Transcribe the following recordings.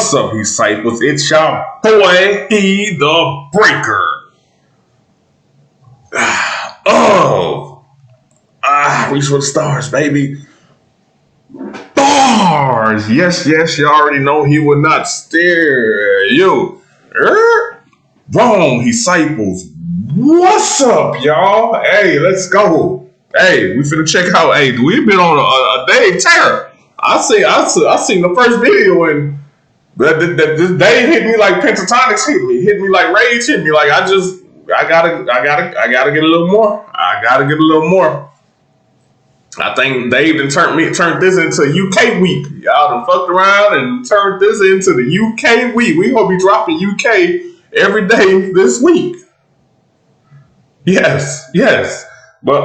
What's up, disciples? It's your boy, He the Breaker. Reach for the stars, baby. Bars. Yes, you already know he will not stare you. Wrong, disciples. What's up, y'all? Hey, let's go. Hey, we finna check out. Hey, we've been on a day terror. I seen the first video and this day hit me like pentatonics hit me like rage hit me. Like I gotta get a little more. I think Dave done turned this into UK week. Y'all done fucked around and turned this into the UK week. We gonna be dropping UK every day this week. Yes. But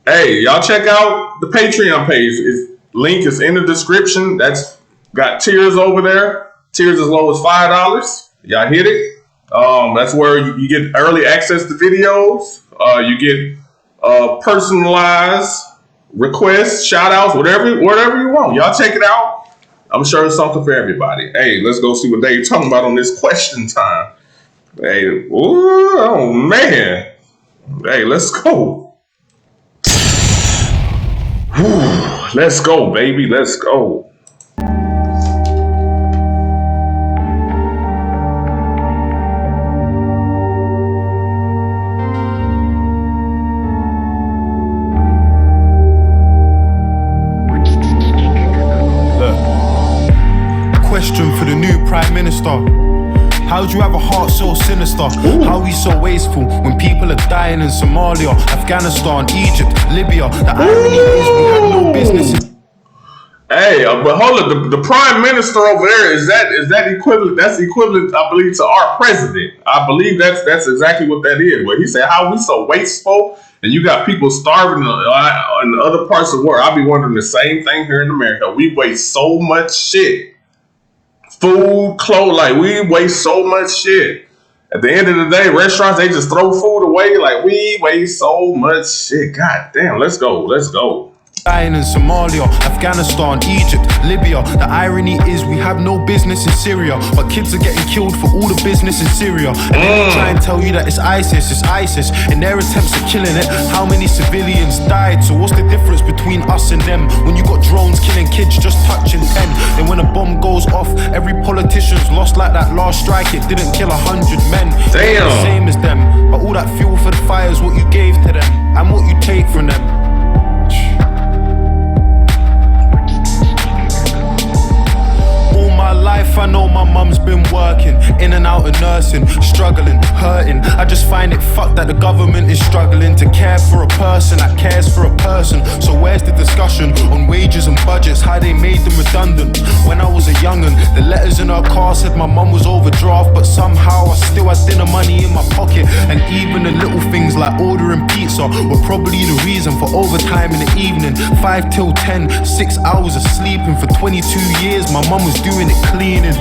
hey, y'all check out the Patreon page. Link is in the description. That's got tiers over there. Tiers as low as $5. Y'all hit it. That's where you get early access to videos. You get personalized requests, shout outs, whatever you want. Y'all check it out. I'm sure it's something for everybody. Hey, let's go see what Dave's talking about on this question time. Hey, oh man. Hey, let's go. Let's go, baby. Let's go. Question for the new Prime Minister. How do you have a heart so sinister? How are we so wasteful when people are dying in Somalia, Afghanistan, Egypt, Libya? The irony is we had no business. Hey, but hold up, the Prime Minister over there, is that equivalent? That's equivalent, I believe, to our president. I believe that's exactly what that is. But he said, how are we so wasteful? And you got people starving in other parts of the world. I'll be wondering the same thing here in America. We waste so much shit. Food, clothes, like we waste so much shit. At the end of the day, restaurants, they just throw food away. Like we waste so much shit. God damn, let's go. Dying in Somalia, Afghanistan, Egypt, Libya. The irony is we have no business in Syria, but kids are getting killed for all the business in Syria. And they try and tell you that it's ISIS. In their attempts at killing it, how many civilians died? So what's the difference between us and them? When you got drones killing kids just touching 10, then when a bomb goes off, every politician's lost like that last strike. It didn't kill 100 men. Damn. The same as them, but all that fuel for the fire is what you gave to them and what you take from them. Life, I know my mum's been working in and out of nursing, struggling, hurting. I just find it fucked that the government is struggling to care for a person that cares for a person. So where's the discussion on wages and budgets, how they made them redundant? When I was a young'un, the letters in her car said my mum was overdraft, but somehow I still had dinner money in my pocket. And even the little things like ordering pizza were probably the reason for overtime in the evening. 5 till 10, 6 hours of sleeping for 22 years. My mum was doing it cleaning,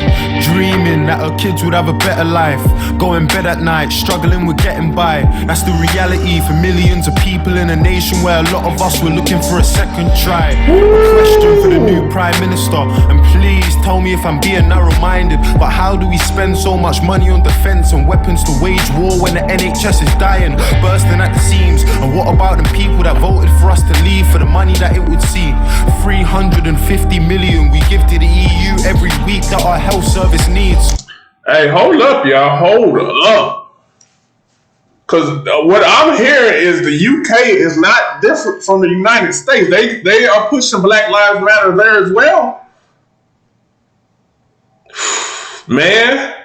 dreaming that her kids would have a better life. Going bed at night, struggling with getting by. That's the reality for millions of people in a nation where a lot of us were looking for a second try. Question for the new Prime Minister, and please tell me if I'm being narrow-minded, but how do we spend so much money on defense and weapons to wage war when the NHS is dying, bursting at the seams? And what about the people that voted for us to leave for the money that it would see? 350 million we give to the EU every week that our health service needs. Hey, hold up, y'all. Hold up. Because what I'm hearing is the UK is not different from the United States. They are pushing Black Lives Matter there as well. Man.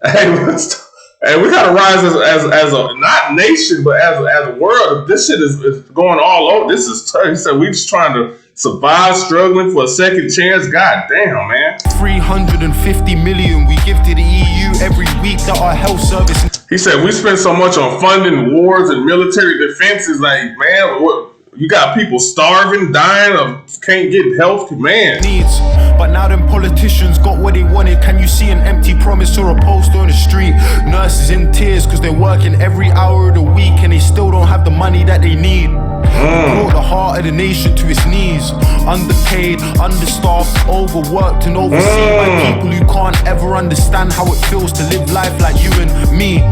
Hey, we gotta rise as a not nation, but as a world. This shit is going all over. This is tough. He said we just trying to survive, struggling for a second chance. God damn, man. 350 million we give to the EU every week that our health service. He said we spend so much on funding wars and military defenses. Like, man, what? You got people starving, dying, of can't get health, man. Needs, but now them politicians got what they wanted. Can you see an empty promise or a poster on the street? Nurses in tears cause they're working every hour of the week and they still don't have the money that they need. Brought the heart of the nation to its knees. Underpaid, understaffed, overworked and overseen by people who can't ever understand how it feels to live life like you and me.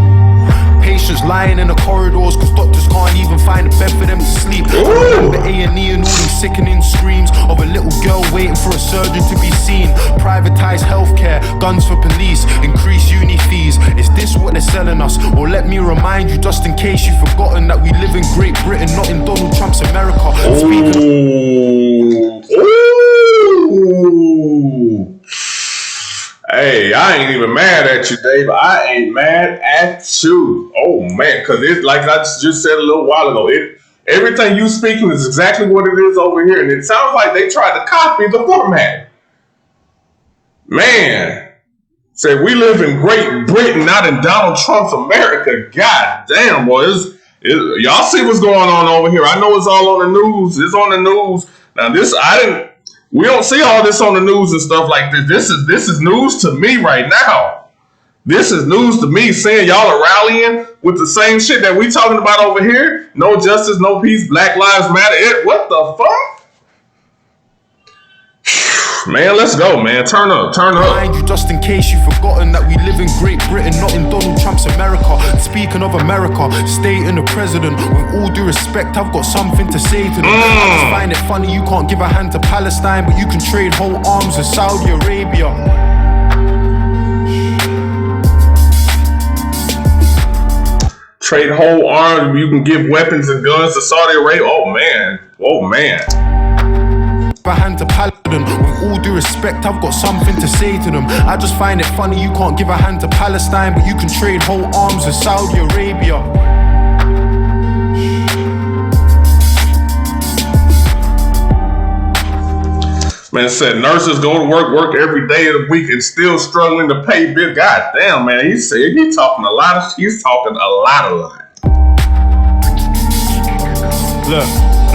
Patients lying in the corridors cause doctors can't even find a bed for them to sleep. I remember A&E and all these sickening screams of a little girl waiting for a surgeon to be seen. Privatized healthcare, guns for police, increased uni fees. Is this what they're selling us? Or let me remind you, just in case you've forgotten, that we live in Great Britain, not in Donald Trump's America. Hey, I ain't even mad at you, Dave. I ain't mad at you. Oh man, because it's like I just said a little while ago. Everything you speaking is exactly what it is over here, and it sounds like they tried to copy the format. Man, say we live in Great Britain, not in Donald Trump's America. God damn, boy, y'all see what's going on over here? I know it's all on the news. It's on the news now. We don't see all this on the news and stuff like this. This is news to me right now. This is news to me, seeing y'all are rallying with the same shit that we talking about over here. No justice, no peace, Black Lives Matter. What the fuck? Man, let's go, man. Turn up. Mind you, just in case you've forgotten, that we live in Great Britain, not in Donald Trump's America. Speaking of America, state and the president, with all due respect, I've got something to say to them. I just find it funny you can't give a hand to Palestine, but you can trade whole arms with Saudi Arabia. Trade whole arms, you can give weapons and guns to Saudi Arabia. Oh man. A hand to Paladin, with all due respect, I've got something to say to them. I just find it funny you can't give a hand to Palestine, but you can trade whole arms with Saudi Arabia. Man said nurses go to work every day of the week and still struggling to pay bill. God damn, man. He said he's talking a lot.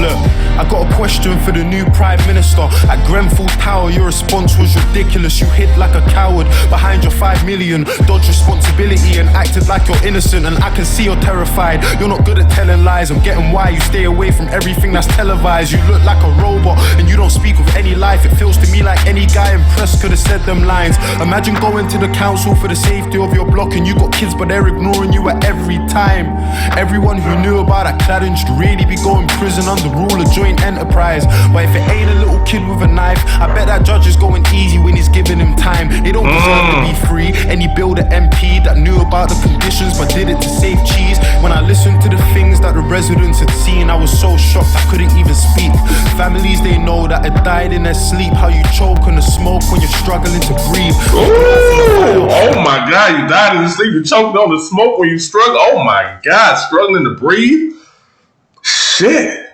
Look, I got a question for the new Prime Minister. At Grenfell Tower, your response was ridiculous. You hid like a coward behind your 5 million, dodged responsibility and acted like you're innocent. And I can see you're terrified. You're not good at telling lies. I'm getting why you stay away from everything that's televised. You look like a robot and you don't speak with any life. It feels to me like any guy in press could have said them lines. Imagine going to the council for the safety of your block and you got kids but they're ignoring you at every time. Everyone who knew about that cladding should really be going prison under rule of joint enterprise. But if it ain't a little kid with a knife, I bet that judge is going easy when he's giving him time. They don't deserve to be free. Any builder MP that knew about the conditions but did it to save cheese. When I listened to the things that the residents had seen, I was so shocked I couldn't even speak. Families they know that had died in their sleep. How you choke on the smoke when you're struggling to breathe. Oh my God, you died in your sleep. You choked on the smoke when you struggle. Oh my God, struggling to breathe. Shit.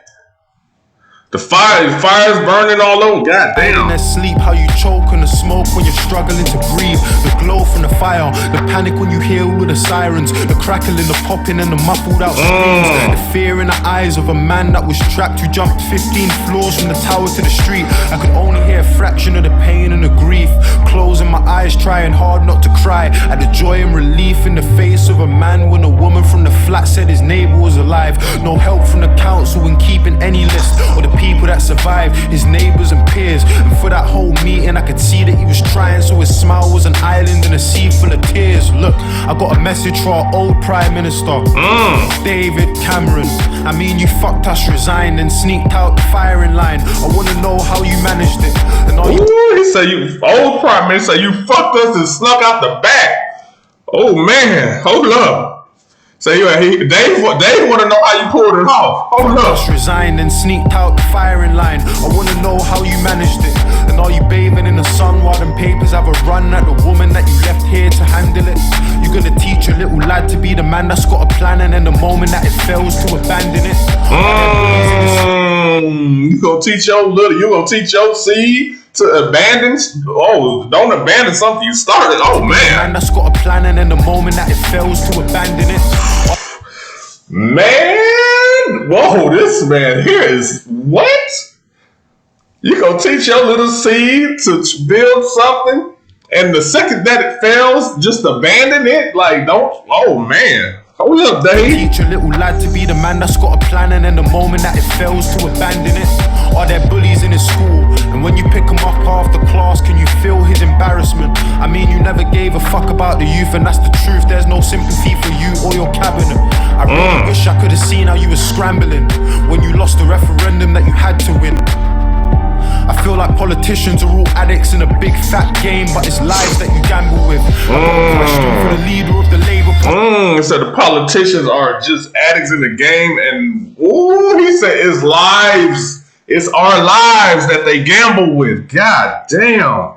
The fire's burning all over. God damn. In their sleep, how you choke on the smoke when you're struggling to breathe. The glow from the fire, the panic when you hear all of the sirens, the crackling, the popping and the muffled out screams. The fear in the eyes of a man that was trapped who jumped 15 floors from the tower to the street. I could only hear a fraction of the pain and the grief. Closing my eyes, trying hard not to cry at the joy and relief in the face of a man when a woman from the flat said his neighbor was alive. No help from the council in keeping any list or the people that survived, his neighbors and peers. And for that whole meeting I could see that he was trying, so his smile was an island in a sea full of tears. Look, I got a message for our old Prime Minister, David Cameron. I mean, you fucked us, resigned and sneaked out the firing line. I wanna know how you managed it. And he said you, old Prime Minister, you fucked us and snuck out the back. Oh man, hold up. So Dave want to know how you pulled it off. Hold up. Resigned and sneaked out the firing line. I want to know how you managed it. And are you bathing in the sun while them papers have a run at the woman that you left here to handle it? You gonna teach your little lad to be the man that's got a plan, and then the moment that it fails to abandon it? You gonna teach your seed to abandon? Oh, don't abandon something you started. Oh man. Man that's got a plan, and then the moment that it fails to abandon it. Man, whoa, this man here is what? You gonna teach your little seed to build something And the second that it fails, just abandon it. Like, don't. Oh man, hold up, Dave. Teach a little lad to be the man that's got a plan, and then the moment that it fails, to abandon it. Are there bullies in his school? And when you pick him up after class, can you feel his embarrassment? I mean, you never gave a fuck about the youth, and that's the truth. There's no sympathy for you or your cabinet. I really wish I could have seen how you were scrambling when you lost the referendum that you had to win. I feel like politicians are all addicts in a big fat game, but it's lives that you gamble with. I've got a question for the leader of the Labour Party. So the politicians are just addicts in the game, and he said it's lives. It's our lives that they gamble with. God damn.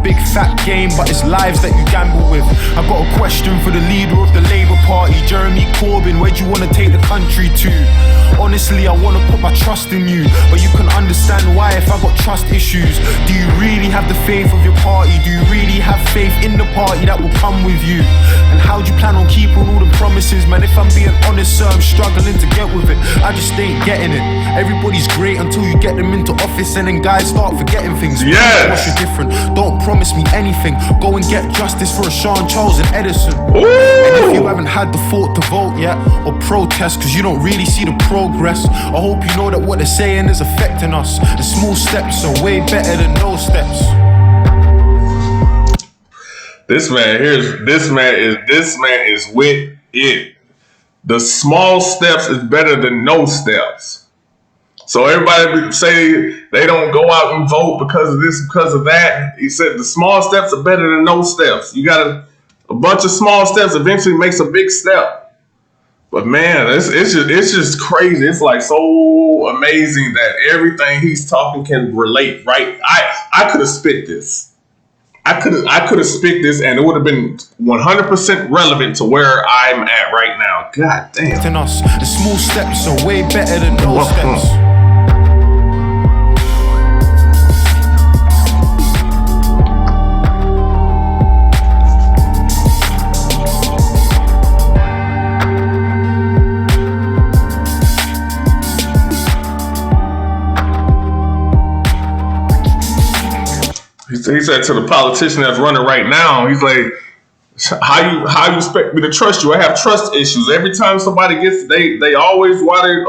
Big fat game, but it's lives that you gamble with. I've got a question for the leader of the Labour Party, Jeremy Corbyn. Where do you want to take the country to? Honestly, I want to put my trust in you, but you can understand why if I got trust issues. Do you really have the faith of your party? Do you really have faith in the party that will come with you? And how do you plan on keeping all the promises? Man, if I'm being honest, sir, I'm struggling to get with it. I just ain't getting it. Everybody's great until you get them into office, and then guys start forgetting things. Yes. What's your different? Don't promise me anything. Go and get justice for a Sean Charles and Edison. Ooh. And if you haven't had the thought to vote yet, or protest because you don't really see the progress, I hope you know that what they're saying is affecting us. The small steps are way better than no steps. This man is with it. The small steps is better than no steps. So everybody say they don't go out and vote because of this, because of that. He said the small steps are better than no steps. You got a bunch of small steps eventually makes a big step. But man, it's just crazy. It's like so amazing that everything he's talking can relate. Right? I could have spit this. I could have spit this, and it would have been 100% relevant to where I'm at right now. God damn. Us, the small steps are way better than no steps. He said to the politician that's running right now, he's like, how you expect me to trust you? I have trust issues. Every time somebody gets, they always, while they're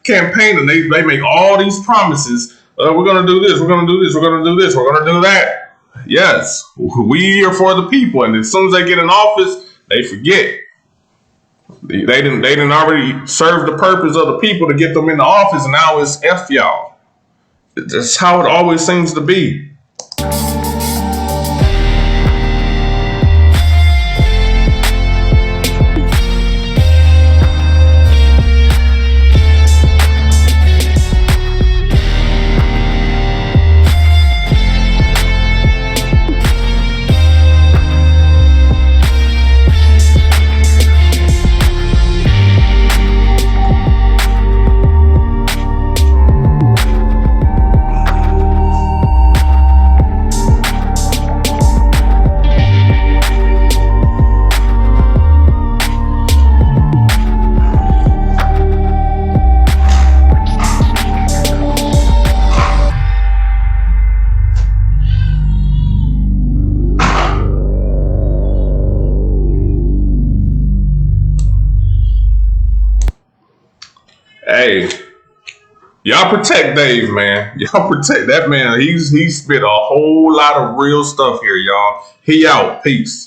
campaigning, they make all these promises. We're going to do this, we're going to do this, we're going to do this, we're going to do that. Yes, we are for the people. And as soon as they get in office, they forget. They didn't already serve the purpose of the people to get them in the office, and now it's F y'all. That's how it always seems to be. Hey, y'all protect Dave, man. Y'all protect that man. He's spit a whole lot of real stuff here, y'all. He out. Peace.